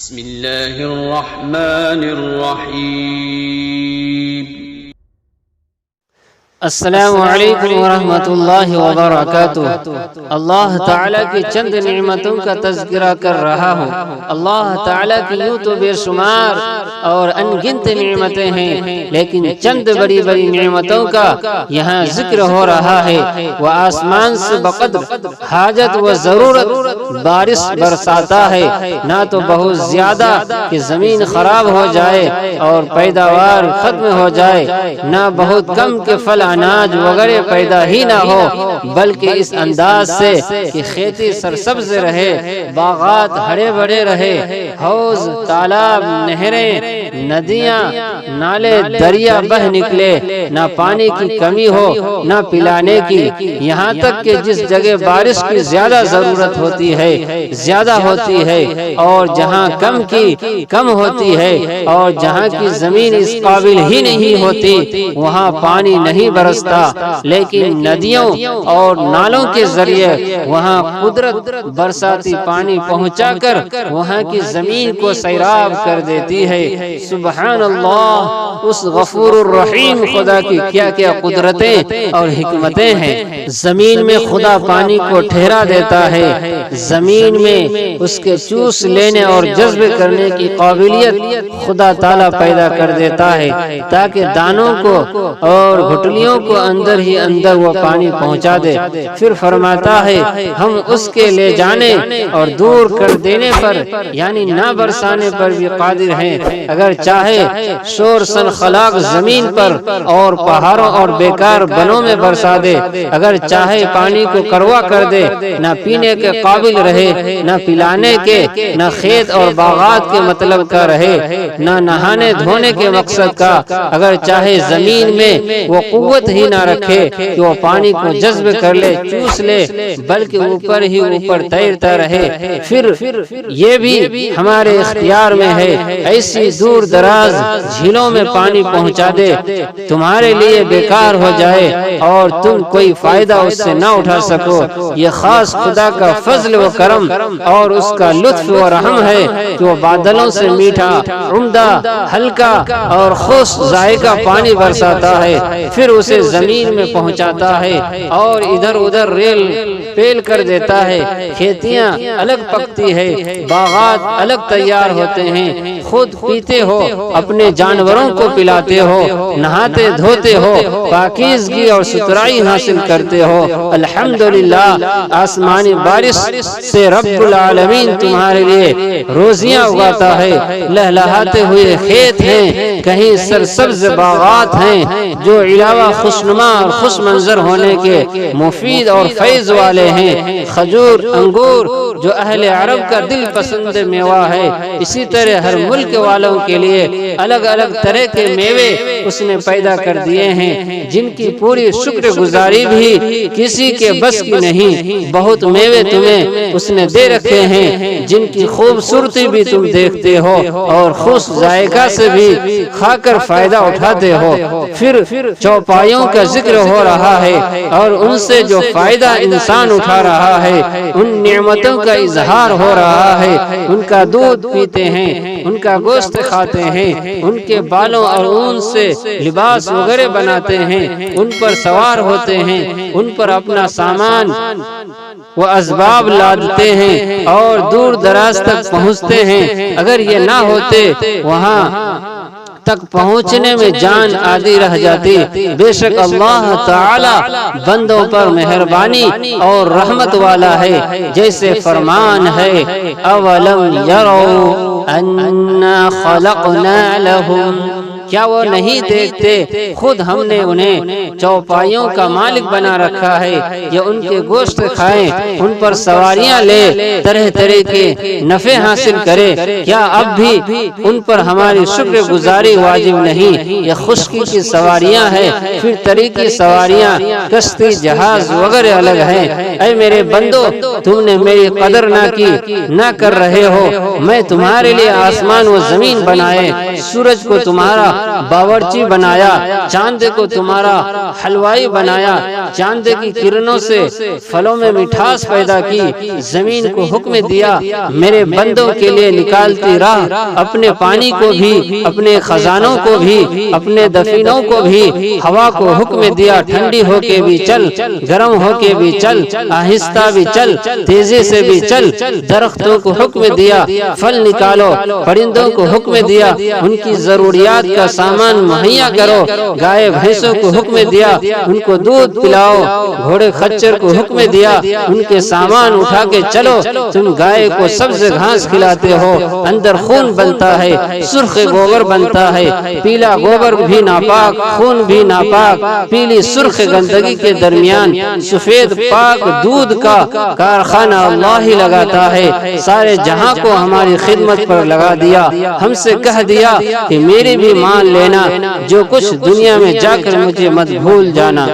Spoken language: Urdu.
بسم الله الرحمن الرحيم السلام علیکم ورحمۃ اللہ وبرکاتہ۔ اللہ تعالیٰ کی چند نعمتوں کا تذکرہ کر رہا ہوں۔ اللہ تعالیٰ کی یوں تو بے شمار اور ان گنت نعمتیں ہیں، لیکن چند بڑی بڑی نعمتوں کا یہاں ذکر ہو رہا ہے۔ وہ آسمان سے بقدر حاجت و ضرورت بارش برساتا ہے، نہ تو بہت زیادہ کہ زمین خراب ہو جائے اور پیداوار ختم ہو جائے، نہ بہت کم کہ پھل اناج وغیرہ پیدا ہی نہ ہو، بلکہ اس انداز سے کہ کھیتی سرسبز رہے، باغات ہرے بھرے رہے، حوض تالاب نہریں ندیاں نالے دریا بہ نکلے، نہ پانی کی کمی ہو نہ پلانے کی، یہاں تک کہ جس جگہ بارش کی زیادہ ضرورت ہوتی ہے زیادہ ہوتی ہے، اور جہاں کم ہوتی ہے، اور جہاں کی زمین اس قابل ہی نہیں ہوتی وہاں پانی نہیں برستا، لیکن ندیوں اور نالوں کے ذریعے وہاں قدرت برساتی پانی پہنچا کر وہاں کی زمین کو سیراب کر دیتی ہے۔ سبحان اللہ، اس غفور الرحیم خدا کی کیا کیا قدرتیں اور حکمتیں ہیں۔ زمین میں خدا پانی کو ٹھہرا دیتا ہے، زمین میں اس کے چوس لینے اور جذب کرنے کی قابلیت خدا تعالیٰ پیدا کر دیتا ہے، تاکہ دانوں کو اور گھٹلیوں کو اندر ہی اندر وہ پانی پہنچا دے۔ پھر فرماتا ہے ہم اس کے لے جانے اور دور کر دینے پر یعنی نہ برسانے پر بھی قادر ہیں۔ اگر چاہے شور سن خلاق زمین پر اور پہاڑوں اور بیکار بنوں میں برسا دے، اگر چاہے پانی کو کروا کر دے، نہ پینے کے قابل رہے، نہ پلانے کے، نہ کھیت اور باغات کے مطلب کا رہے، نہ نہانے دھونے کے مقصد کا، اگر چاہے زمین میں وہ قوت ہی نہ رکھے کہ وہ پانی کو جذب کر لے چوس لے، بلکہ اوپر ہی اوپر تیرتا رہے، پھر یہ بھی ہمارے اختیار میں ہے۔ ایسی دور دراز جھیلوں میں پانی پہنچا دے تمہارے لیے بیکار ہو جائے اور تم کوئی فائدہ اس سے نہ اٹھا سکو۔ یہ خاص خدا کا فضل و کرم اور اس کا لطف و رحم ہے کہ وہ بادلوں سے میٹھا، عمدہ، ہلکا اور خوش ذائقہ پانی برساتا ہے، پھر اسے زمین میں پہنچاتا ہے اور ادھر ادھر ریل پیل کر دیتا ہے۔ کھیتیاں الگ پکتی ہے، باغات الگ تیار ہوتے ہیں، خود پیتے ہو، اپنے جانوروں کو پلاتے ہو، نہاتے دھوتے ہو، پاکیزگی اور ستھرائی حاصل کرتے ہو۔ الحمدللہ، آسمانی بارش سے رب العالمین تمہارے لیے روزیاں اگاتا ہے۔ لہلہاتے ہوئے کھیت ہیں، کہیں سرسبز باغات ہیں جو علاوہ خوشنما اور خوش منظر ہونے کے مفید اور فیض والے ہیں۔ کھجور، انگور جو اہل عرب کا دل پسند میوہ ہے، اسی طرح ہر ملک والوں کے لیے الگ الگ طرح کے میوے اس نے پیدا کر دیے ہیں، جن کی پوری شکر گزاری بھی کسی کے بس کی نہیں۔ بہت میوے تمہیں اس نے دے رکھے ہیں جن کی خوبصورتی بھی تم دیکھتے ہو اور خوش ذائقہ سے بھی کھا کر فائدہ اٹھاتے ہو۔ پھر چوپایوں کا ذکر ہو رہا ہے اور ان سے جو فائدہ انسان اٹھا رہا ہے، ان نعمتوں کا اظہار ہو رہا ہے۔ ان کا دودھ پیتے ہیں، ان کا گوشت کھاتے ہیں، ان کے بالوں اور اون سے لباس وغیرہ بناتے ہیں، ان پر سوار ہوتے ہیں، ان پر اپنا سامان و اسباب لادتے ہیں اور دور دراز تک پہنچتے ہیں۔ اگر یہ نہ ہوتے وہاں تک پہنچنے میں جان آدھی رہ جاتی۔ بے شک اللہ تعالی بندوں پر مہربانی اور رحمت والا ہے، جیسے فرمان ہے اولم یروا انا خلقنا لهم، کیا وہ نہیں دیکھتے خود ہم نے انہیں چوپایوں کا مالک بنا رکھا ہے، یہ ان کے گوشت کھائیں، ان پر سواریاں لے، طرح طرح کے نفع حاصل کرے، کیا اب بھی ان پر ہماری شکر گزاری واجب نہیں؟ یہ خشکی کی سواریاں ہیں، پھر طریقی سواریاں کشتی جہاز وغیرہ الگ ہیں۔ اے میرے بندو، تم نے میری قدر نہ کر رہے ہو۔ میں تمہارے لیے آسمان و زمین بنائے، سورج کو تمہارا باورچی بنایا، چاند کو تمہارا حلوائی بنایا، چاند کی کرنوں سے پھلوں میں مٹھاس پیدا کی، زمین کو حکم دیا میرے بندوں کے لیے نکالتی راہ، اپنے پانی کو بھی، اپنے خزانوں کو بھی، اپنے دفینوں کو بھی، ہوا کو حکم دیا ٹھنڈی ہو کے بھی چل، گرم ہو کے بھی چل، آہستہ بھی چل، تیزی سے بھی چل، درختوں کو حکم دیا پھل نکالو، پرندوں کو حکم دیا ان کی ضروریات کا سامان مہیا کرو، گائے بھینسوں کو حکم دیا ان کو دودھ پلاؤ، گھوڑے خچر کو حکم دیا ان کے سامان اٹھا کے چلو، تم گائے کو سبز گھاس کھلاتے ہو، اندر خون بنتا ہے، سرخ گوبر بنتا ہے، پیلا گوبر بھی ناپاک، خون بھی ناپاک، پیلی سرخ گندگی کے درمیان سفید پاک دودھ کا کارخانہ اللہ ہی لگاتا ہے، سارے جہاں کو ہماری خدمت پر لگا دیا، ہم سے کہہ دیا کہ میری بھی مان لینا، جو کچھ دنیا میں جا کر مجھے مت بھول جانا۔